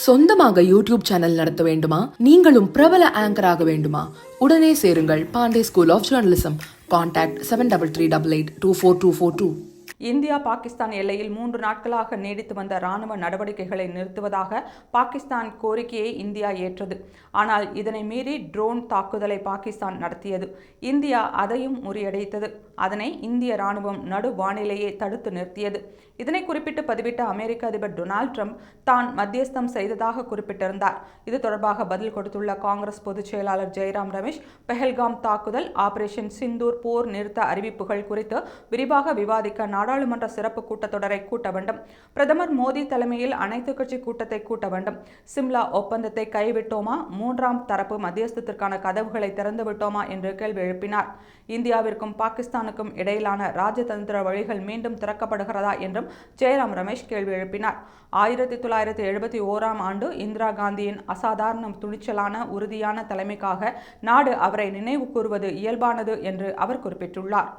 சொந்தமாக YouTube channel நடத்த வேண்டுமா? நீங்களும் பிரபல ஆங்கர் ஆக வேண்டுமா? உடனே சேருங்கள் Pandey school of journalism. Contact 7388824242. India Pakistan எல்லையில் 3 நாட்களாக நீடித்து வந்த இராணுவ நடவடிக்கைகளை நிறுத்துவதாக பாகிஸ்தான் கோரிக்கையை இந்தியா ஏற்றது. ஆனால் இதனை மீறி ட்ரோன் தாக்குதலை பாகிஸ்தான் நடத்தியது. இந்தியா அதையும் முறியடித்தது. அதனை இந்திய இராணுவம் நடு வானிலையே தடுத்து நிறுத்தியது. இதனை குறிப்பிட்டு பதிவிட்ட அமெரிக்க அதிபர் டொனால்ட் ட்ரம்ப் தான் மத்தியஸ்தம் செய்ததாக குறிப்பிட்டிருந்தார். இது தொடர்பாக பதில் கொடுத்துள்ள காங்கிரஸ் பொதுச் செயலாளர் ஜெய்ராம் ரமேஷ், பெஹல்காம் தாக்குதல், ஆபரேஷன் சிந்தூர், போர் நிறுத்த அறிவிப்புகள் குறித்து விரிவாக விவாதிக்க நாடாளுமன்ற சிறப்பு கூட்டத்தொடரை கூட்ட வேண்டும். பிரதமர் மோடி தலைமையில் அனைத்து கட்சி கூட்டத்தை கூட்ட வேண்டும். சிம்லா ஒப்பந்தத்தை கைவிட்டோமா? 3ஆம் தரப்பு மத்தியஸ்தத்திற்கான கதவுகளை திறந்து விட்டோமா என்று கேள்வி எழுப்பினார். இந்தியாவிற்கும் பாகிஸ்தானுக்கும் இடையிலான ராஜதந்திர வழிகள் மீண்டும் திறக்கப்படுகிறதா என்றும் ஜெயராம் ரமேஷ் கேள்வி எழுப்பினார். 1971ஆம் ஆண்டு இந்திரா காந்தியின் அசாதாரண துணிச்சலான உறுதியான தலைமைக்காக நாடு அவரை நினைவு கூறுவது இயல்பானது என்று அவர் குறிப்பிட்டுள்ளார்.